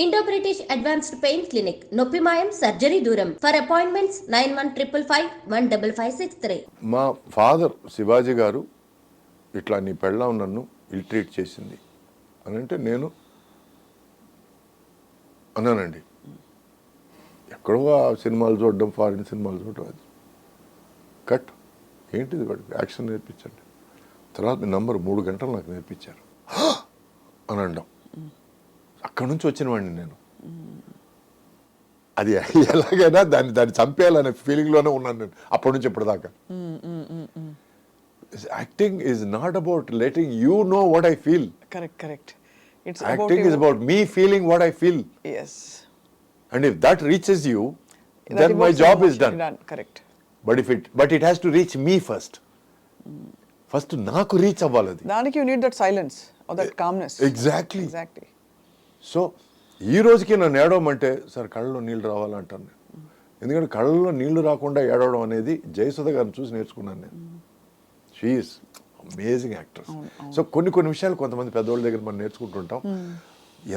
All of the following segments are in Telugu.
Indo British advanced pain clinic నొప్పి మాయం సర్జరీ దూరం ఫర్ అపాయింట్మెంట్స్ 9155515563. మా ఫాదర్ శివాజీ గారు ఇట్లా నీ పెళ్ళాం నన్ను ఇల్ట్రీట్ చేసింది అని అంటే నేను అన్నానండి. ఎక్కడో ఆ సినిమాలు చూడడం, ఫారిన్ సినిమాలు చూడడం, అది కట్ ఏంటిది వాడికి యాక్షన్ నేర్పించండి. తర్వాత మీ నంబర్ 3 గంటలు నాకు నేర్పించారు అని అనడం. అక్కడి నుంచి వచ్చిన వాడిని నేను. అది ఎలాగైనా దాన్ని చంపేయాలనే ఫీలింగ్లోనే ఉన్నాను నేను అప్పటి నుంచి ఇప్పటిదాకా. Acting is not about letting you know what I feel. Correct. It's Acting is about me feeling what I feel. Yes. And if that reaches you, then my job is done. Correct. But it has to reach me first. First నాకు రీచ్ అవ్వాలి అది. దానికి you need that silence or that calmness. Exactly. Exactly. So ఈ రోజుకి నన్ను ఏడవమంటే సార్ కళ్ళలో నీళ్ళు రావాలంటాను నేను. ఎందుకంటే కళ్ళలో నీళ్లు రాకుండా ఏడవడం అనేది జయసుధ గారిని చూసి నేర్చుకున్నాను నేను. She is amazing actress. So కొన్ని విషయాలు కొంతమంది పెద్దవాళ్ళ దగ్గర మనం నేర్చుకుంటుంటాం.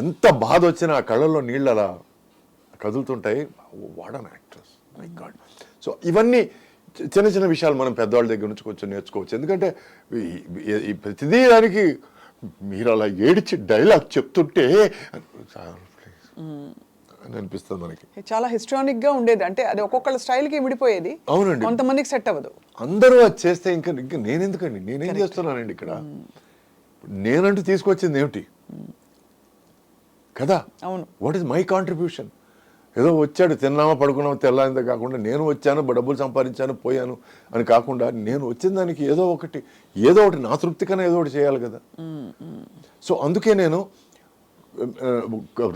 ఎంత బాధ వచ్చినా ఆ కళ్ళల్లో నీళ్ళు అలా కదులుతుంటాయి. What an actress, my god. So ఇవన్నీ చిన్న విషయాలు మనం పెద్దవాళ్ళ దగ్గర నుంచి కొంచెం నేర్చుకోవచ్చు. ఎందుకంటే ఈ ప్రతిదీ దానికి మీరు అలా ఏడిచి డైలాగ్ చెప్తుంటే అని అనిపిస్తుంది మనకి. చాలా హిస్టానిక్ గా ఉండేది. అంటే అది ఒక్కొక్కళ్ళ స్టైల్ కి విడిపోయేది. అవునండి, కొంతమందికి సెట్ అవ్వదు. అందరూ అది చేస్తే ఇంకా నేనెందుకండి, నేనేం చేస్తున్నానండి ఇక్కడ? నేనంటూ తీసుకొచ్చింది ఏమిటి కదా? అవును. What is my contribution? ఏదో వచ్చాడు, తిన్నామా పడుకున్నామా తెల్లారిందో కాకుండా నేను వచ్చాను, డబ్బులు సంపాదించాను, పోయాను అని కాకుండా నేను వచ్చిన దానికి ఏదో ఒకటి నా తృప్తి కన్నా ఏదో ఒకటి చేయాలి కదా. సో అందుకే నేను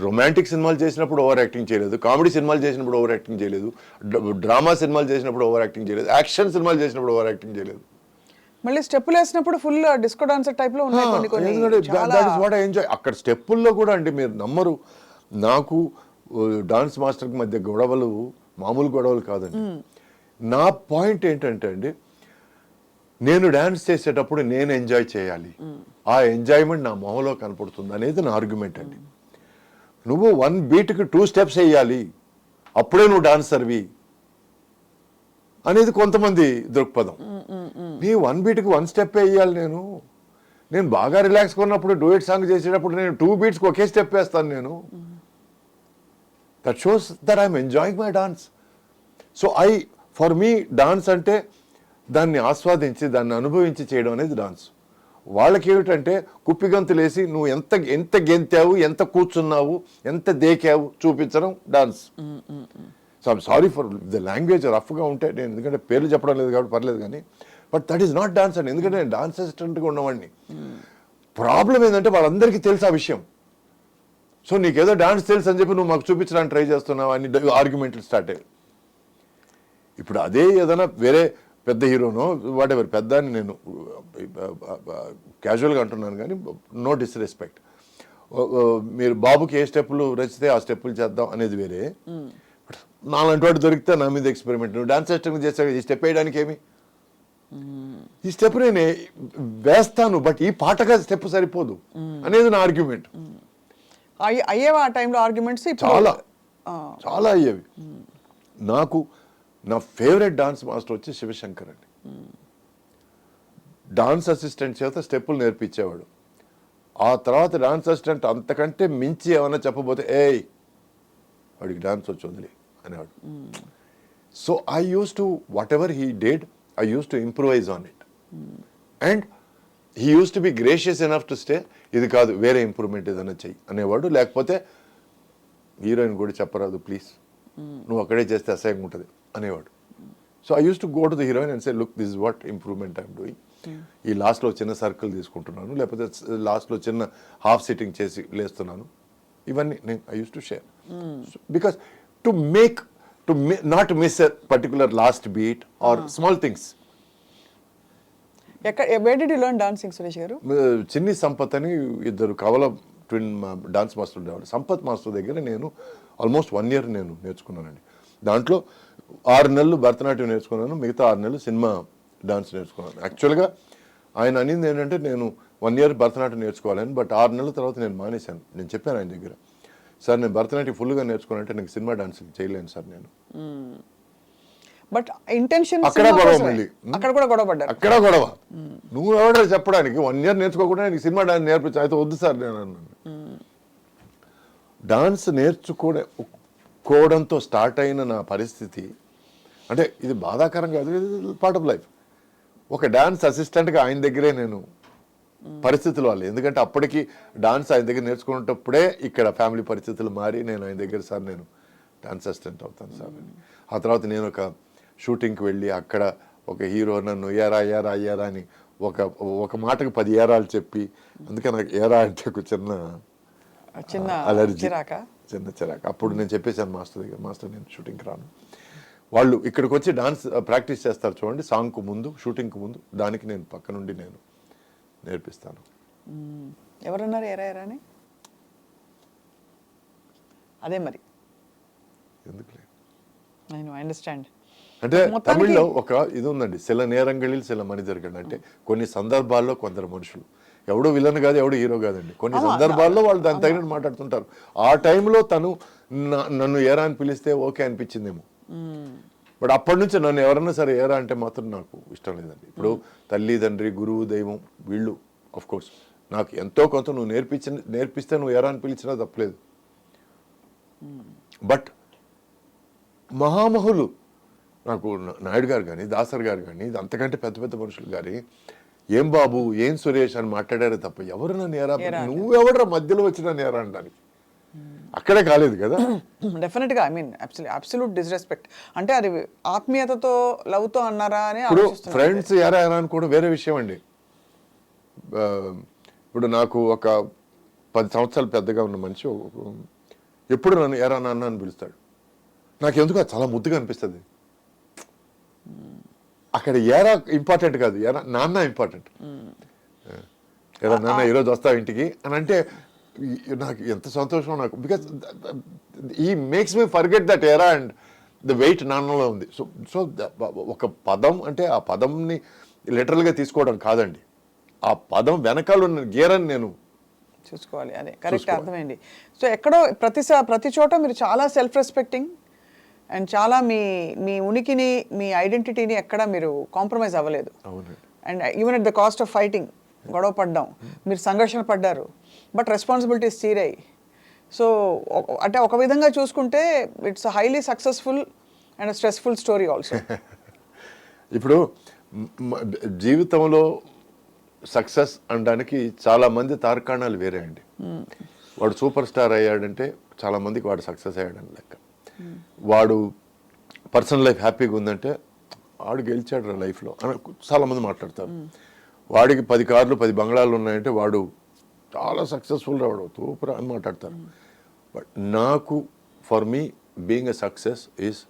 రొమాంటిక్ సినిమాలు చేసినప్పుడు ఓవర్ యాక్టింగ్ చేయలేదు, కామెడీ సినిమాలు చేసినప్పుడు ఓవర్ యాక్టింగ్ చేయలేదు, డ్రామా సినిమాలు చేసినప్పుడు ఓవర్ యాక్టింగ్ చేయలేదు, యాక్షన్ సినిమాలు చేసినప్పుడు ఓవర్ యాక్టింగ్ చేయలేదు. మళ్ళీ స్టెప్పులు వేసినప్పుడు ఫుల్ డిస్కో డాన్సర్ టైప్ లో ఉన్నాయి కొన్ని. ఎంజాయ్ అక్కడ స్టెప్పుల్లో కూడా అండి, మీరు నమ్మరు, నాకు డాన్స్ మాస్టర్కి మధ్య గొడవలు మామూలు గొడవలు కాదండి. నా పాయింట్ ఏంటంటే అండి, నేను డాన్స్ చేసేటప్పుడు నేను ఎంజాయ్ చేయాలి, ఆ ఎంజాయ్మెంట్ నా మొహంలో కనపడుతుంది అనేది నా ఆర్గ్యుమెంట్ అండి. నువ్వు 1 బీట్కి 2 స్టెప్స్ వేయాలి, అప్పుడే నువ్వు డాన్సర్వి అనేది కొంతమంది దృక్పథం. నీ 1 బీట్కి 1 స్టెప్ వేయాలి. నేను బాగా రిలాక్స్గా ఉన్నప్పుడు డూయట్ సాంగ్ చేసేటప్పుడు నేను 2 బీట్స్కి ఒకే స్టెప్ వేస్తాను నేను. That shows that I'm enjoying my dance. So for me dance అంటే దాన్ని ఆస్వాదించి దాన్ని అనుభవించి చేయడం అనేది డాన్స్. వాళ్ళకి ఏమిటంటే కుప్పిగంతులేసి నువ్వు ఎంత గెంతావు, ఎంత కూర్చున్నావు, ఎంత దేకావు చూపించడం dance. So I'm sorry for the language రఫ్గా ఉంటే, నేను ఎందుకంటే పేర్లు చెప్పడం లేదు కాబట్టి పర్లేదు, కానీ but that is not dance అండి. ఎందుకంటే నేను డాన్స్ అసిస్టెంట్గా ఉన్నవాడిని. ప్రాబ్లం ఏంటంటే వాళ్ళందరికీ తెలుసు ఆ విషయం. సో నీకేదో డాన్స్ తెలుసు అని చెప్పి నువ్వు మాకు చూపించడానికి ట్రై చేస్తున్నావు అని ఆర్గ్యుమెంట్లు స్టార్ట్ అయ్యాయి. ఇప్పుడు అదే ఏదైనా వేరే పెద్ద హీరోనో వాట్ ఎవర్, పెద్ద అని నేను క్యాజువల్గా అంటున్నాను కానీ నో డిస్రెస్పెక్ట్, మీరు బాబుకి ఏ స్టెప్పులు రచితే ఆ స్టెప్పులు చేద్దాం అనేది వేరే. నాలాంటి వాడు దొరికితే నా మీద ఎక్స్పెరిమెంట్, నువ్వు డాన్స్ సిస్టమ్ చేసావు, ఈ స్టెప్ వేయడానికి ఏమి, ఈ స్టెప్ నేను వేస్తాను బట్ ఈ పాటగా స్టెప్ సరిపోదు అనేది నా ఆర్గ్యుమెంట్. అయ్యేవా ఆ టైంలో ఆర్గ్యుమెంట్స్? చాలా అయ్యేవి. నాకు నా ఫేవరెట్ డాన్స్ మాస్టర్ వచ్చి శివశంకర్ అండి. డాన్స్ అసిస్టెంట్ చేత స్టెప్పులు నేర్పించేవాడు. ఆ తర్వాత డాన్స్ అసిస్టెంట్ అంతకంటే మించి ఏమైనా చెప్పబోతే వాడికి డాన్స్ వచ్చి వదిలే అనేవాడు. So I use to what ever he did, I use to improvise on it. And he use to be gracious enough to stay, ఇది కాదు వేరే ఇంప్రూవ్మెంట్ ఏదైనా చెయ్యి అనేవాడు. లేకపోతే హీరోయిన్ కూడా చెప్పరాదు ప్లీజ్, నువ్వు అక్కడే చేస్తే అసహ్యంగా ఉంటుంది అనేవాడు. So I use to go to the heroine and say look this is what improvement I'm doing. ఈ లాస్ట్లో చిన్న సర్కిల్ తీసుకుంటున్నాను, లేకపోతే లాస్ట్లో చిన్న హాఫ్ సిట్టింగ్ చేసి లేస్తున్నాను. ఇవన్నీ నేను I use to share because to not miss a particular last beat or small things. Where did you learn dancing, Suresh garu? చిన్ని సంపత్ అని ఇద్దరు కవల ట్విన్ డాన్స్ మాస్టర్ ఉండేవాడు. సంపత్ మాస్టర్ దగ్గర నేను ఆల్మోస్ట్ 1 year నేను నేర్చుకున్నానండి. దాంట్లో 6 నెలలు భరతనాట్యం నేర్చుకున్నాను, మిగతా 6 నెలలు సినిమా డాన్స్ నేర్చుకున్నాను. యాక్చువల్గా ఆయన అనింది ఏంటంటే నేను 1 year భరతనాట్యం నేర్చుకోవాలని, బట్ 6 నెలల తర్వాత నేను మానేశాను. నేను చెప్పాను ఆయన దగ్గర, సార్ నేను భరతనాట్యం ఫుల్గా నేర్చుకున్నానంటే నాకు సినిమా డాన్స్ చేయలేను సార్ నేను. బట్ ఇంటెన్షన్ అక్కడ గొడవ మళ్ళీ. అక్కడ కూడా గొడవ పడ్డారు. అక్కడ గొడవ. నువ్వు ఎవడో చెప్పడానికి 1 year నేర్చుకోకుండా నీకు సినిమా డాన్స్ నేర్పించు, అయితే వద్దు సార్ నేను అన్నాను. డాన్స్ నేర్చుకోవడంతో స్టార్ట్ అయిన నా పరిస్థితి అంటే ఇది బాధాకరం కాదు, ఇది పార్ట్ ఆఫ్ లైఫ్. ఒక డాన్స్ అసిస్టెంట్గా ఆయన దగ్గరే నేను పరిస్థితులు వాళ్ళు, ఎందుకంటే అప్పటికి డాన్స్ ఆయన దగ్గర నేర్చుకునేటప్పుడే ఇక్కడ ఫ్యామిలీ పరిస్థితులు మారి నేను ఆయన దగ్గర సార్ నేను డాన్స్ అసిస్టెంట్ అవుతాను సార్ అని. ఆ తర్వాత నేను ఒక షూటింగ్కి వెళ్ళి అక్కడ ఒక హీరో నన్ను ఏరా ఏరా ఏరా అని ఒక మాటకు 10 ఏరాలు చెప్పి, అందుకే నాకు ఏరా అంటే ఒక చిన్న అలర్జీ, చిన్న చిరాక. అప్పుడు నేను చెప్పేశాను మాస్టర్ దగ్గర, మాస్టర్ నేను షూటింగ్కి రాను. వాళ్ళు ఇక్కడికి వచ్చి డాన్స్ ప్రాక్టీస్ చేస్తారు చూడండి, సాంగ్కు ముందు షూటింగ్కు ముందు, దానికి నేను పక్క నుండి నేను నేర్పిస్తాను. ఎవరన్నారు ఏరా ఏరా అని? అదే మరి ఎందుకులే, ఐ అండర్స్టాండ్. అంటే తమిళ్లో ఒక ఇది ఉందండి, సిల నేరంగళిల్ సిల మనిదర్గళ్, అంటే కొన్ని సందర్భాల్లో కొందరు మనుషులు, ఎవడు విలన్ కాదు ఎవడు హీరో కాదండి, కొన్ని సందర్భాల్లో వాళ్ళు దాని తగినట్టు మాట్లాడుతుంటారు. ఆ టైంలో తను నన్ను ఏరా అని పిలిస్తే ఓకే అనిపించిందేమో, బట్ అప్పటి నుంచి నన్ను ఎవరన్నా సరే ఏరా అంటే మాత్రం నాకు ఇష్టం లేదండి. ఇప్పుడు తల్లి తండ్రి గురువు దైవం వీళ్ళు ఆఫ్ కోర్స్ నాకు ఎంతో కొంత నువ్వు నేర్పిస్తే నువ్వు ఏరా అని పిలిచినా తప్పలేదు. బట్ మహామహులు నాకు నాయుడు గారు కానీ దాసర్ గారు కానీ అంతకంటే పెద్ద పెద్ద మనుషులు కానీ ఏం బాబు ఏం సురేష్ అని మాట్లాడారే తప్ప ఎవరు నన్ను ఏరా, నువ్వెవడరా మధ్యలో వచ్చి నన్ను ఏరా అనడానికి, అక్కడే కాలేదు కదా. డెఫినెట్గా ఐ మీన్ అబ్సల్యూట్ డిస్రెస్పెక్ట్. అంటే అది ఆత్మీయతతో లవ్తో అన్నారా అని. ఇప్పుడు ఫ్రెండ్స్ ఎరా ఎరా అని కూడా వేరే విషయం అండి. ఇప్పుడు నాకు ఒక 10 సంవత్సరాలు పెద్దగా ఉన్న మనిషి ఎప్పుడు నన్ను ఎరా నాన్న అని పిలుస్తాడు, నాకు ఎందుకు అది చాలా ముద్దుగా అనిపిస్తుంది. అక్కడ ఎరా ఇంపార్టెంట్ కాదు, ఎరా నాన్న ఇంపార్టెంట్. ఎరా నాన్న ఈరోజు వస్తావు ఇంటికి అని అంటే నాకు ఎంత సంతోషం నాకు, బికాస్ ఈ makes me forget that era and the weight నాన్నలో ఉంది. సో ఒక పదం అంటే ఆ పదంని లిటరల్గా తీసుకోవడం కాదండి, ఆ పదం వెనకాల ఉన్న గేరని నేను చూసుకోవాలి. అదే కరెక్ట్, అర్థమైంది. సో ఎక్కడో ప్రతి చోట మీరు చాలా సెల్ఫ్ రెస్పెక్టింగ్ అండ్ చాలా మీ ఉనికిని మీ ఐడెంటిటీని ఎక్కడ మీరు కాంప్రమైజ్ అవ్వలేదు. And even at the cost of fighting, గొడవ పడ్డాం, మీరు సంఘర్షణ పడ్డారు, బట్ రెస్పాన్సిబిలిటీస్ తీరాయి. సో అంటే ఒక విధంగా చూసుకుంటే it's highly successful and stressful story also. ఇప్పుడు జీవితంలో సక్సెస్ అనడానికి చాలా మంది తార్కాణాలు వేరే అండి. వాడు సూపర్ స్టార్ అయ్యాడంటే చాలా మందికి వాడు సక్సెస్ అయ్యాడని లెక్క. వాడు పర్సనల్ లైఫ్ హ్యాపీగా ఉందంటే వాడు గెలిచాడు లైఫ్లో అని చాలామంది మాట్లాడతారు. వాడికి 10 కార్లు 10 బంగ్లాలు ఉన్నాయంటే వాడు చాలా సక్సెస్ఫుల్ వాడు సూపర్ అని మాట్లాడతారు. బట్ నాకు for me being a success is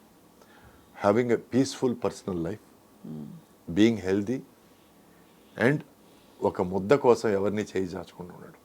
having a peaceful personal life, being healthy and ఒక ముద్ద కోసం ఎవరిని చేయి చాచుకుంటూ ఉన్నాడు.